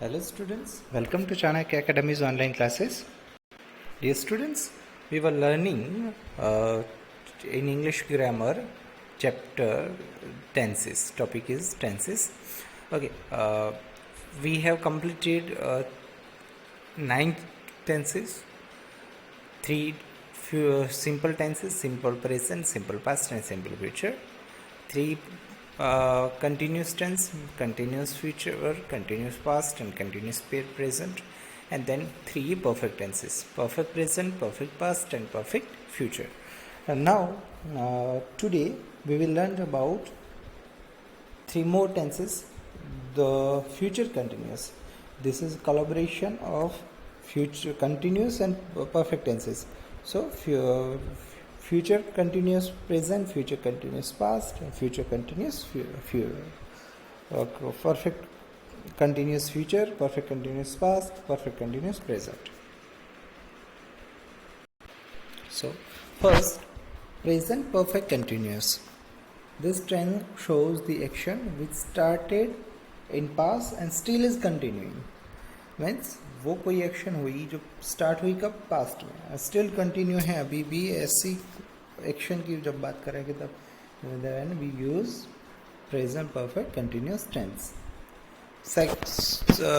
Hello students, welcome to Chanakya Academy's online classes. Dear students, we were learning in English grammar chapter tenses. Topic is tenses. Okay, we have completed 9 tenses, 3 simple tenses, simple present, simple past and simple future, 3 continuous tense, continuous future, continuous past and continuous present, and then 3 perfect tenses, perfect present, perfect past and perfect future. And now today we will learn about 3 more tenses. The future continuous, this is collaboration of future continuous and perfect tenses. So future continuous present, future continuous past and future continuous perfect continuous future, perfect continuous past, perfect continuous present. So first, present perfect continuous. This trend shows the action which started in past and still is continuing. Means वो कोई action हुई जो start हुई कब, past में, still continue है अभी भी. ऐसी एक्शन की जब बात करेंगे तब then we use present perfect continuous tense.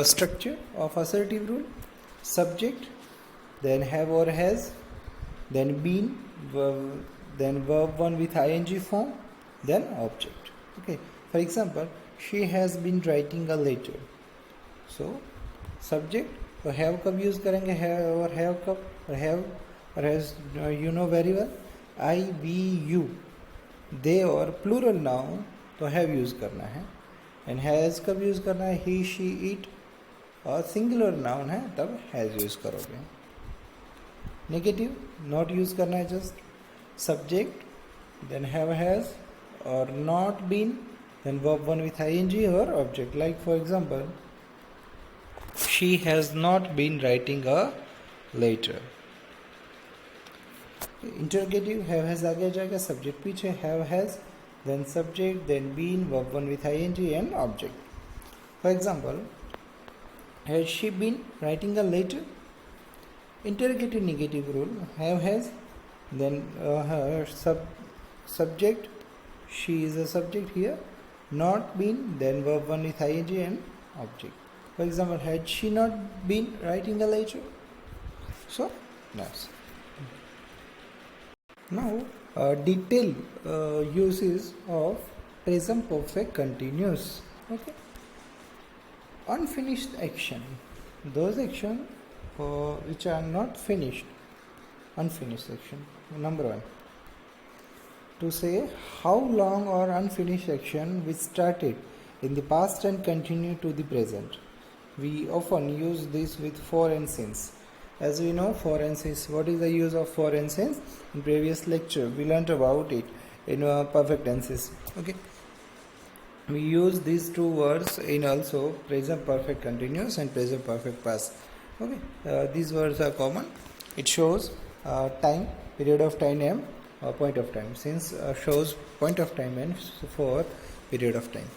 Structure of assertive rule: subject, then have और has, then been, then verb 1 with ing form, then object. Okay, for example, she has been writing a letter. So subject, तो have कब use करेंगे, have और have कब, और have और has you know very well, I, we, you. they और plural noun तो have use करना है, and has कब यूज करना है, he, she, it. और singular noun है तब has यूज करोगे. नेगेटिव नॉट यूज करना है, just subject, then have has, or not been, then verb 1 with ing or object. Like for example, she has not been writing a letter. Interrogative, have has आगे जाएगा, subject पीछे, have has, then subject, then been, verb 1 with ing and object. For example, has she been writing a letter? Interrogative negative rule, have has, then her subject, she is a subject here, not been, then verb 1 with ing and object. For example, had she not been writing a letter? So nice. Now detailed uses of present perfect continuous. Okay, unfinished action, those action which are not finished. Unfinished action. Number 1, to say how long or unfinished action which started in the past and continue to the present. We often use this with for and since. As we know, for and since, what is the use of for and since? In previous lecture we learnt about it in perfect tenses. Okay, we use these two words in also present perfect continuous and present perfect past. Okay, these words are common. It shows time, period of time, and point of time. Since shows point of time and for period of time.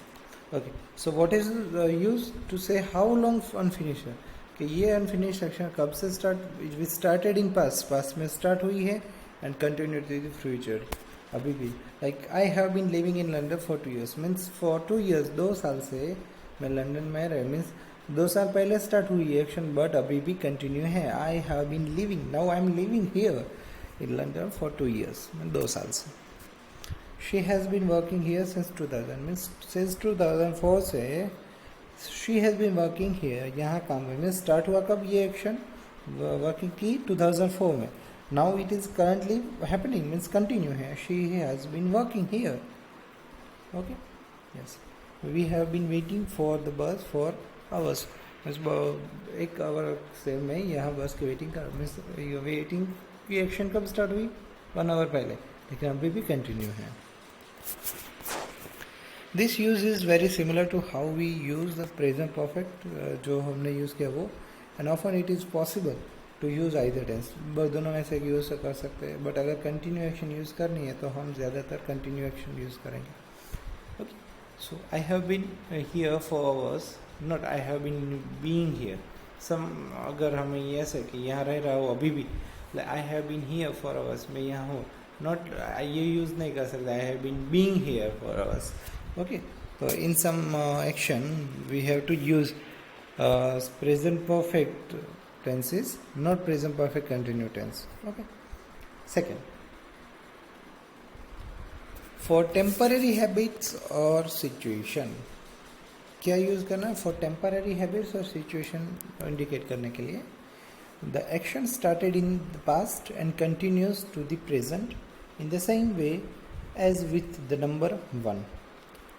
Okay, so what is used to say how long unfinished है कि ये unfinished action कब से start, which started in past में start हुई है and continued to the future अभी भी. Like I have been living in London for 2 years, means for 2 years, 2 साल से मैं लंदन में रह, मीन्स 2 साल पहले स्टार्ट हुई है एक्शन बट अभी भी कंटिन्यू है. I have been living, now I am living here in London for 2 years, 2 साल से. She has been working here since 2000, means since 2004 से she has been working here, यहाँ काम में स्टार्ट हुआ कब ये एक्शन, वर्किंग की 2004 में. Now it is currently happening, means continue है. She has been working here. Okay, yes. We have been waiting for the bus for hours, एक आवर से मैं यहाँ बस की वेटिंग कर, मीन्स वेटिंग की एक्शन कब स्टार्ट हुई, 1 आवर पहले, लेकिन अभी भी कंटिन्यू है. This use is very similar to how we use the present perfect जो हमने यूज़ किया वो. And often it is possible to use either tense, दोनों में से यूज़ कर सकते हैं. बट अगर कंटिन्यू एक्शन यूज़ करनी है तो हम ज़्यादातर कंटिन्यू एक्शन यूज़ करेंगे. Okay, So I have been here for hours not I have been being here. Some अगर हमें ये ऐसे कि यहाँ रह रहा हो अभी भी, like I have been here for hours, मैं यहाँ हूँ, not ये use नहीं कर सकते, I have been being here for hours. Okay, so in some action we have to use present perfect tenses, not present perfect continuous tense. Okay. Second, for temporary habits or situation, क्या use करना है? For temporary habits और situation indicate करने के लिए, the action started in the past and continues to the present in the same way as with the number 1.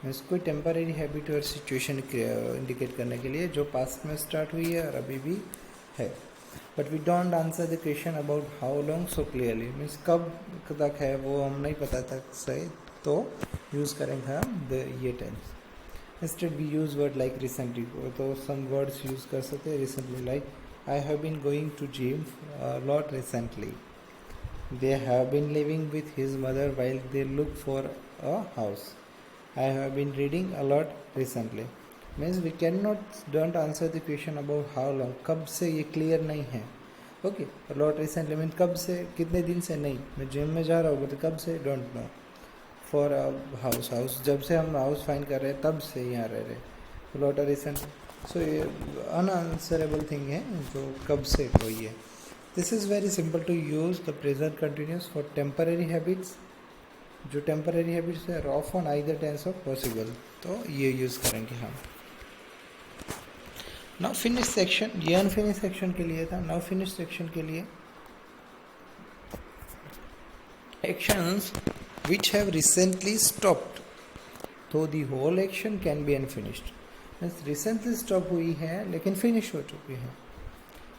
Means कोई temporary habit और situation indicate करने के लिए जो पास्ट में स्टार्ट हुई है और अभी भी है, but we don't answer the question about how long so clearly. Means कब तक है वो हम नहीं पता तक सही, तो यूज़ करेंगे हम ये tense. Instead we use word like recently, तो some words use कर सकते हैं recently, like I have been going to gym a lot recently. They have been living with his mother while they look for a house. I have been reading a lot recently. Means we don't answer the question about how long. कब से ये clear नहीं है. Okay, a lot recently means कब से, कितने दिन से नहीं. मैं जिम में जा रहा हूँ, तो कब से don't know. फॉर हाउस जब से हम हाउस फाइंड कर रहे हैं तब से यहाँ रह रहे. लॉट रिसेंट, सो ये अनआंसरेबल थिंग है जो कब से कोई है. This is very simple to use the present continuous for temporary habits. जो टेम्पररी हैबिट्स है of on either tense of possible, तो ये यूज़ करेंगे हम. नाउ फिनिश सेक्शन, ये अनफिनिश सेक्शन के लिए था. नाउ फिनिश सेक्शन के लिए actions which have recently stopped, तो the whole action can be unfinished. means recently stop हुई है लेकिन finish हो चुकी है.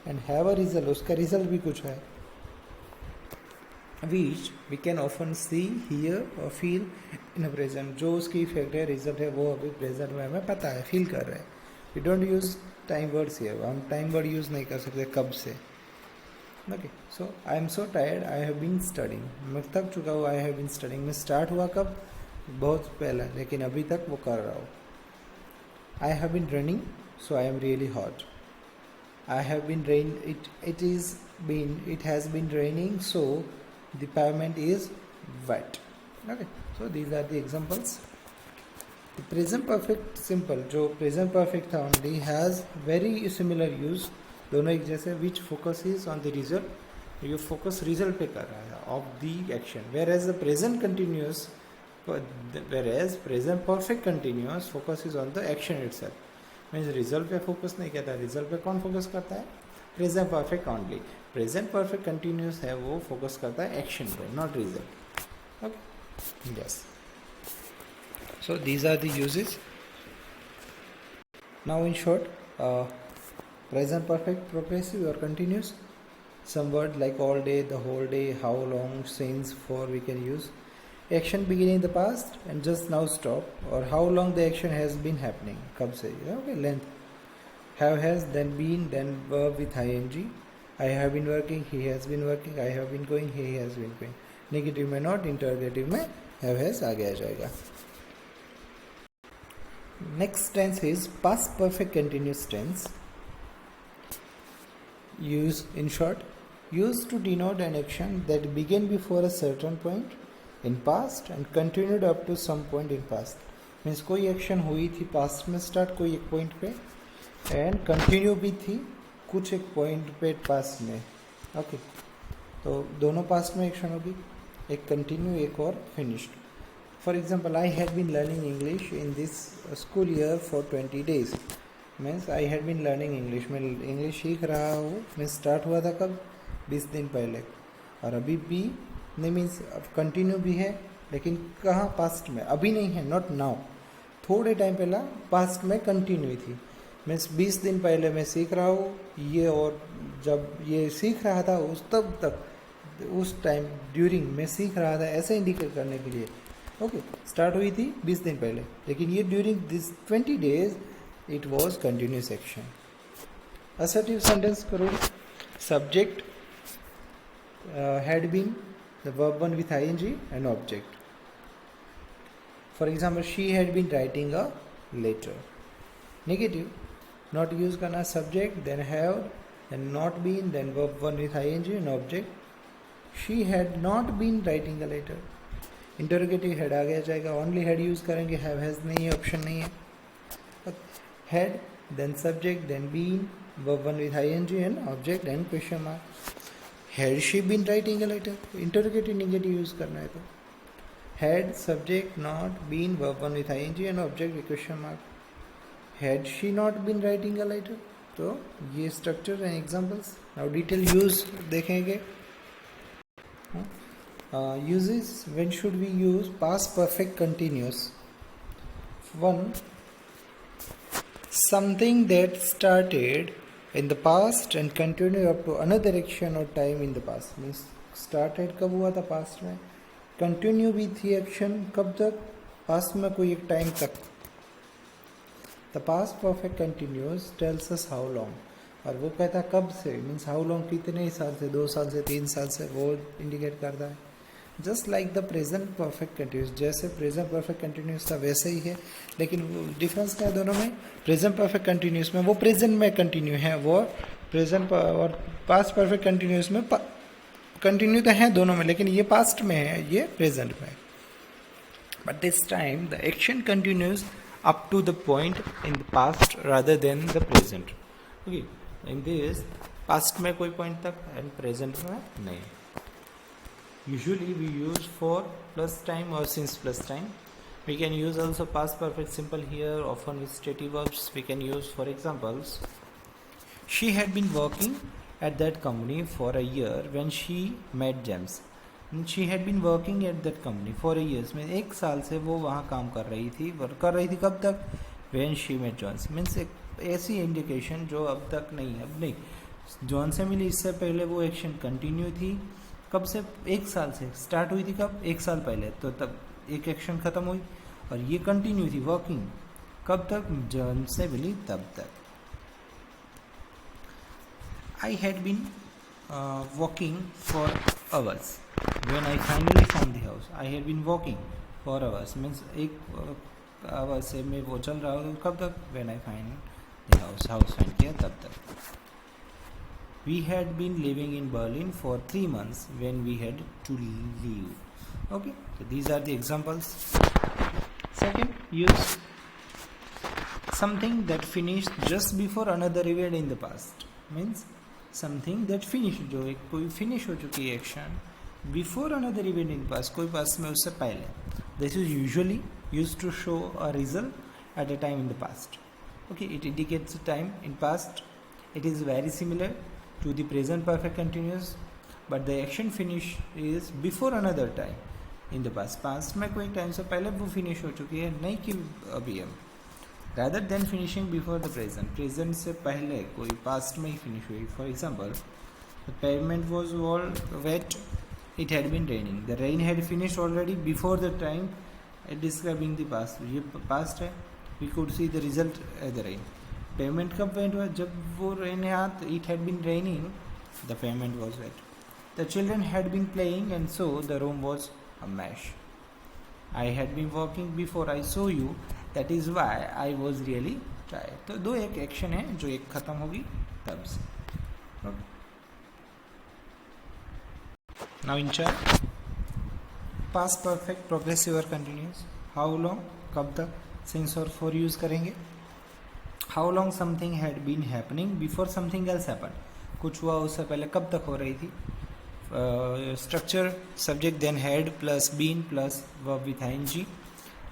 and have a result, उसका result भी कुछ है, which we can often see, hear or feel in a present. जो उसकी इफेक्ट है, रिजल्ट है, वो अभी प्रेजेंट में हमें पता है, फील कर रहे हैं. we don't use time words here, हम टाइम वर्ड यूज़ नहीं कर सकते कब से. Okay, so I am so tired, I have been studying. मैं थक चुका हूँ, आई हैव बीन स्टडिंग में स्टार्ट हुआ कब? बहुत पहले, लेकिन अभी तक वो कर रहा हूँ. I have been running, so I am really hot. I have been rain, it has been raining, so the pavement is wet. Okay, so these are the examples. Present perfect simple, जो present perfect था only, has very similar use, दोनों एक जैसे. Which focus is on the result, ये focus result पे कर रहा है of the action. Whereas the present continuous, where as present perfect continuous focus is on the action itself. Means result पे focus नहीं करता है. रिजल्ट पे कौन फोकस करता है? Present perfect only. Present perfect continuous है, वो फोकस करता है एक्शन पे, not result. Okay, yes. So these are the uses. Now in short, present perfect, progressive or continuous. Some word like all day, the whole day, how long, since, for we can use. Action beginning in the past and just now stop, or how long the action has been happening. कब से? Okay, length. Have, has, then been, then verb with ing. I have been working, he has been working. I have been going, he has been going. Negative में not, interrogative में have, has आगे आ जाएगा. Next tense is past perfect continuous tense. Use in short, used to denote an action that began before a certain point in past and continued up to some point in past. Means कोई action हुई थी past में start, कोई एक point पे, and continue भी थी कुछ एक पॉइंट पे पास्ट में. ओके, तो दोनों पास्ट में एक्शन होगी, एक कंटिन्यू, एक और finished. For example, I had been learning English in this school year for 20 days. Means I had been learning English, मैं इंग्लिश सीख रहा हूँ. मैं स्टार्ट हुआ था कब? 20 दिन पहले. और अभी भी नहीं, मीन्स अब कंटिन्यू भी है, लेकिन कहाँ? पास्ट में. अभी नहीं है, नॉट नाउ. थोड़े टाइम पहला पास्ट में कंटिन्यू थी. मीन्स 20 दिन पहले मैं सीख रहा हूँ ये, और जब ये सीख रहा था उस तब तक, उस टाइम ड्यूरिंग मैं सीख रहा था, ऐसे इंडिकेट करने के लिए. ओके, स्टार्ट हुई थी 20 दिन पहले, लेकिन ये during this 20 days it was continuous action. Assertive sentence करो. Subject had been, the verb 1 with ing and object. For example, she had been writing a letter. Negative, not use करना subject, then have, then not been, then verb one with ING and object. She had not been writing a letter. Interrogative had आ गया जाएगा. Only had use करेंगे, have has नहीं है, option नहीं है. Had, then subject, then been, verb one with ing and object and question mark. Had she been writing a letter? Interrogative negative use करना है तो had, subject, not, been, verb one with ing and object with question mark. Had she not been writing a letter? तो ये structure and examples. Now detail use देखेंगे. Uses, when should we use past perfect continuous? One, something that started in the past and continue up to another action or time in the past. Means started कब हुआ था past में, continue भी थी action कब तक, past में कोई एक time तक. The past perfect continuous tells us how long. और वो कहता कब से, मीन्स हाउ लॉन्ग, कितने साल से, 2 साल से, 3 साल से, वो इंडिकेट करता है. Just like the present perfect continuous, जैसे प्रेजेंट परफेक्ट कंटिन्यूस था वैसे ही है, लेकिन डिफरेंस क्या है दोनों में. प्रेजेंट परफेक्ट कंटिन्यूस में वो प्रेजेंट में कंटिन्यू है, वो प्रेजेंट और पास्ट परफेक्ट कंटिन्यूस में कंटिन्यू तो है दोनों में, लेकिन ये पास्ट में है, ये प्रेजेंट में है. But this time the action continues up to the point in the past rather than the present. Okay, in this past में कोई पॉइंट तक एंड प्रेजेंट में नहीं. Usually we use for plus time or since plus time. We can use also past perfect simple here, often with stative verbs. We can use for examples. She had been working at that company for a year when she met James. She had been working at that company for a year. में 1 साल से वो वहाँ काम कर रही थी. Work कर रही थी कब तक? When she met John. Means एक ऐसी इंडिकेशन जो अब तक नहीं है. अब नहीं, जॉन से मिली, इससे पहले वो एक्शन कंटिन्यू थी. कब से? 1 साल से. स्टार्ट हुई थी कब? 1 साल पहले. तो तब एक एक्शन खत्म हुई और ये कंटिन्यू थी वर्किंग कब तक? जॉन से मिली तब तक. I had been walking for hours when I finally found the house. I had been walking for hours means 1 hour से मैं वो चल रहा हूँ कब तक? When I find the house, house find किया तब तक. We had been living in Berlin for 3 months when we had to leave. Okay, so these are the examples. Second, use something that finished just before another event in the past. Means something that finished, जो एक कोई finish हो चुकी है action before another event in the past, कोई past में उससे पहले. This is usually used to show a result at a time in the past. Okay, it indicates a time in past. It is very similar to the present perfect continuous, but the action finish is before another time in the past. Past में कोई time से पहले वो finish हो चुकी है, नहीं कि अभी हम. rather than finishing before the present, present से पहले कोई past में ही फिनिश हुई. For example, the pavement was all wet, it had been raining. The rain had finished already before the time describing the past. ये past है, we could see the result as the rain. Pavement कब wet हुआ? जब वो rain आया. It had been raining, the pavement was wet. The children had been playing and so the room was a mess. I had been working before I saw you, that is why I was really tired. तो 2 एक action है जो एक खत्म होगी तब से. Now in chart, past perfect, progressive और कंटिन्यूस. हाउ लॉन्ग, कब तक, सिंस और फॉर यूज करेंगे. How long something had been happening before something else happened. कुछ हुआ उससे पहले कब तक हो रही थी. Structure, subject then had plus been plus verb with ing.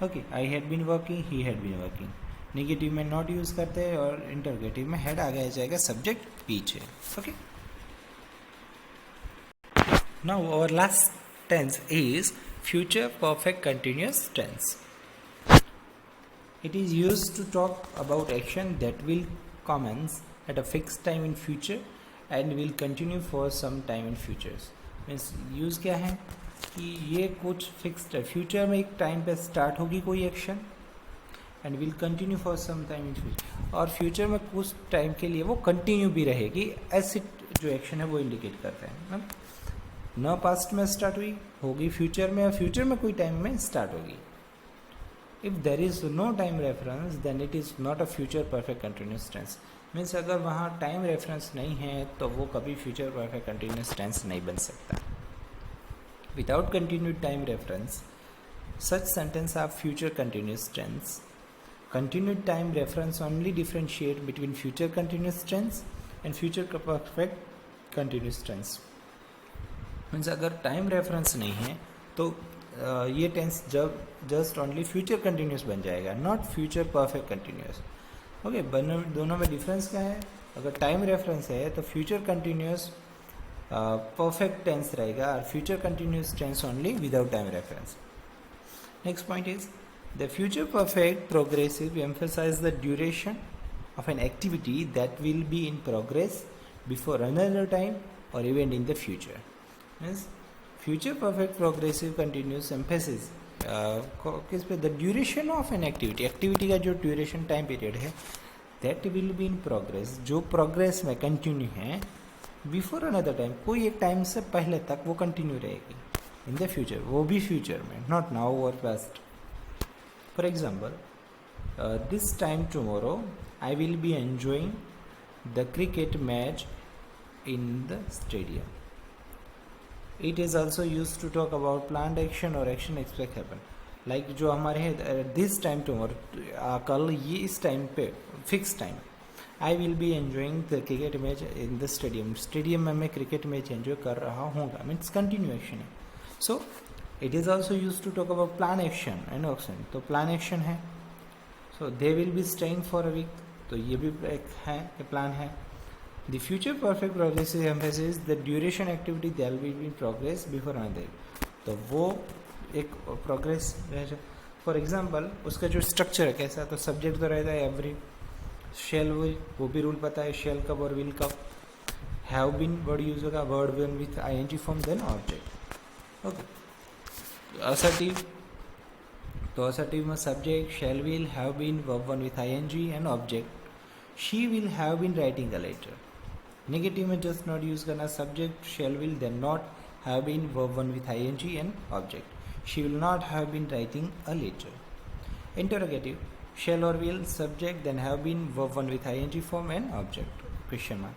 Okay, I had been working, he had been working. Negative में not use करते हैं और interrogative में had आ गया जाएगा subject पीछे. Okay. Now our last tense is future perfect continuous tense. It is used to talk about action that will commence at a fixed time in future and will continue for some time in futures. Means use क्या है कि ये कुछ fixed है, future में एक time पे start होगी कोई action and will continue for some time in future, और फ्यूचर में कुछ टाइम के लिए वो कंटिन्यू भी रहेगी. ऐसे जो एक्शन है वो इंडिकेट करता है. न पास्ट में स्टार्ट हुई होगी फ्यूचर में, और फ्यूचर में कोई टाइम में स्टार्ट होगी. If there is no time reference then it is not a future perfect continuous tense. Means अगर वहाँ टाइम रेफरेंस नहीं है तो वो कभी फ्यूचर परफेक्ट कंटिन्यूस टेंस नहीं बन सकता। Without continued time reference such sentence are future continuous tense. Continued time reference only differentiate between future continuous tense and future perfect continuous tense. Means अगर time reference नहीं है तो ये tense जब just only future continuous बन जाएगा, not future perfect continuous. Okay, दोनों में डिफरेंस क्या है? अगर टाइम रेफरेंस है तो फ्यूचर कंटिन्यूस परफेक्ट टेंस रहेगा और future continuous tense only without time reference. Next point is the future perfect progressive emphasize the duration of an activity that will be in progress before another time or event in the future. Means future perfect progressive continuous emphasis किस पे? The duration of an activity, activity का जो duration time period है that will be in progress, जो progress में continue है before another time, कोई एक time से पहले तक वो continue रहेगी in the future, वो भी future में, not now or past. For example, this time tomorrow I will be enjoying the cricket match in the stadium. It is also used to talk about planned action or action expect happen. Like जो हमारे है this time tomorrow, कल ये इस time पे fixed time I will be enjoying the cricket match in the stadium. Stadium में मैं cricket match enjoy कर रहा हूँगा, means continue action है. So it is also used to talk about plan action and action. तो plan action है, so they will be staying for a week, तो ये भी एक है, एक plan है. The future perfect progressive emphasizes the duration activity that will be in progress before another. तो वो एक progress है. For example उसका जो structure है कैसा, तो subject तो रहता है every, shall will वो भी rule पता है, shall कब और will कब, have been word use होगा, word when with ing form then object. Okay. Assertive, तो assertive में subject shall will have been verb one with ing and object she will have been writing a letter. Negative में just not use करना subject shall will then not have been verb one with ing and object she will not have been writing a letter. Interrogative shall or will subject then have been verb one with ing form and object question mark,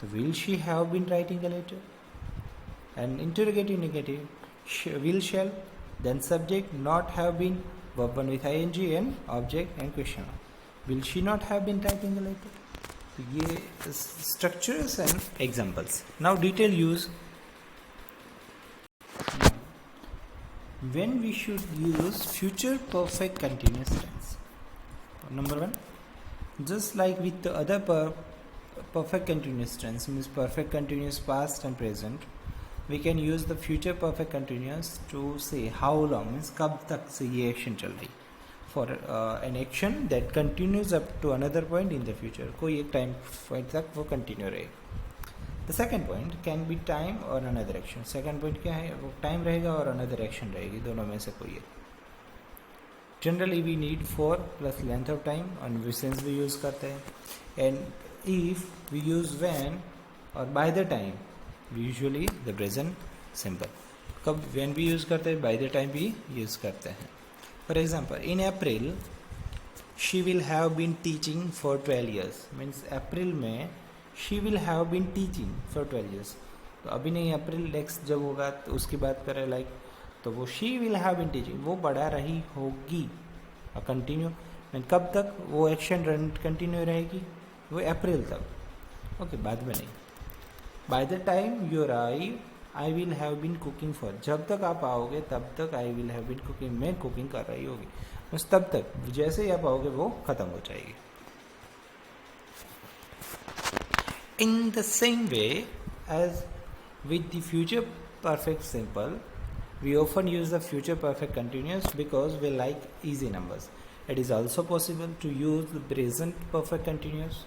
तो will she have been writing a letter. And interrogative negative will shall then subject not have been verb one with ing and object and question mark, will she not have been writing a letter. ये structures and examples. Now detail use. When we should use future perfect continuous tense. Number one, just like with the other perfect continuous tense, means perfect continuous past and present, we can use the future perfect continuous to say how long, means कब तक से ये action चल रही, for an action that continues up to another point in the future, कोई एक time point तक वो continue रहेगी. The second point can be time or another action. Second point क्या है, वो time रहेगा और another action रहेगी, दोनों में से कोई एक. Generally we need for plus length of time और since भी use करते हैं, and if we use when और by the time, usually the present simple. कब when भी यूज़ करते हैं, बाय द टाइम भी यूज़ करते हैं. For example in April she will have been teaching for 12 years. Means April में she will have been teaching for 12 years. तो अभी नहीं, अप्रैल नेक्स्ट जब होगा तो उसकी बात करें लाइक, तो वो she will have been teaching वो पढ़ा रही होगी और कंटिन्यू, कब तक वो एक्शन रन कंटिन्यू रहेगी, वो अप्रैल तक. ओके, बाद में नहीं. By the time you arrive, I will have been cooking for. जब तक आप आओगे तब तक I will have been cooking, मैं कुकिंग कर रही होगी, बस तब तक, जैसे ही आप आओगे वो ख़त्म हो जाएगी. In the same way as with the future perfect simple, we often use the future perfect continuous because we like easy numbers. It is also possible to use the present perfect continuous,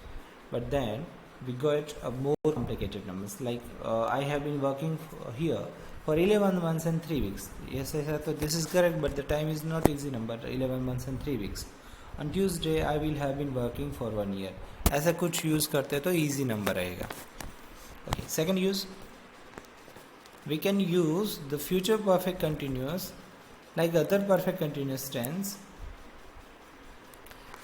but then we got a more complicated numbers like I have been working here for 11 months and 3 weeks. Yes, I thought this is correct, but the time is not easy number, 11 months and 3 weeks. On Tuesday I will have been working for 1 year. ऐसा कुछ use करते तो easy number रहेगा. Okay, second use, we can use the future perfect continuous like other perfect continuous tense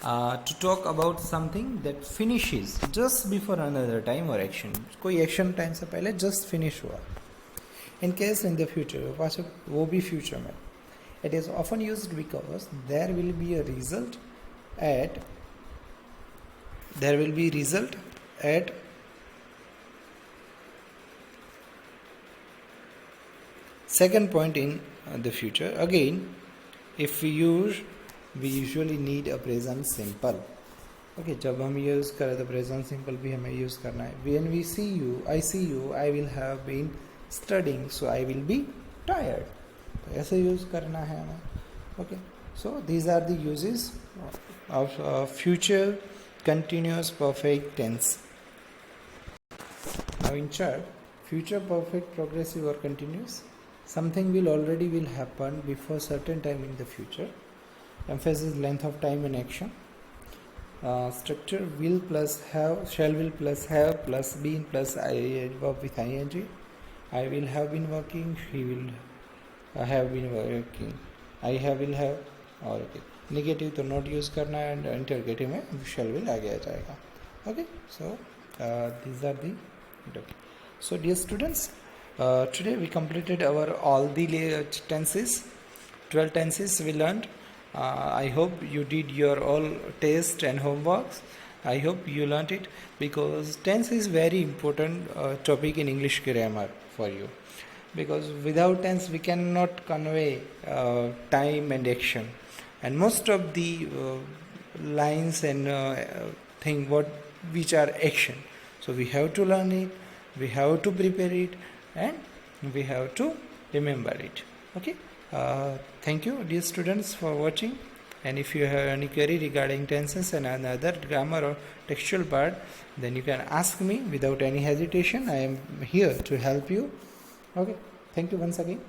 to talk about something that finishes just before another time or action. कोई action time से पहले just finish हुआ. In case in the future, वो भी future में. It is often used because there will be a result at second point in the future. Again, if we usually need a present simple. Okay, जब हम use करें तो present simple भी हमें use करना है. When we see you, I will have been studying, so I will be tired. तो ऐसे यूज़ करना है हमें. Okay, so these are the uses of future continuous perfect tense. Now in chart, future perfect progressive or continuous. Something will happen before certain time in the future. Emphasis length of time in action. Structure will plus have, shall will plus have plus been plus verb with ing. I will have been working, he will have been working, I have will have. और okay. Negative तो not use करना है, and interrogative में shall will आगे आ जाएगा. Okay, so these are the okay. So dear students, today we completed our all the tenses, 12 tenses we learned. I hope you did your all test and homeworks. I hope you learnt it, because tense is very important topic in English grammar for you, because without tense we cannot convey time and action, and most of the lines and thing which are action. So we have to learn it, we have to prepare it, and we have to remember it. Okay. Thank you dear students for watching, and if you have any query regarding tenses and another grammar or textual part, then you can ask me without any hesitation. I am here to help you. Okay, thank you once again.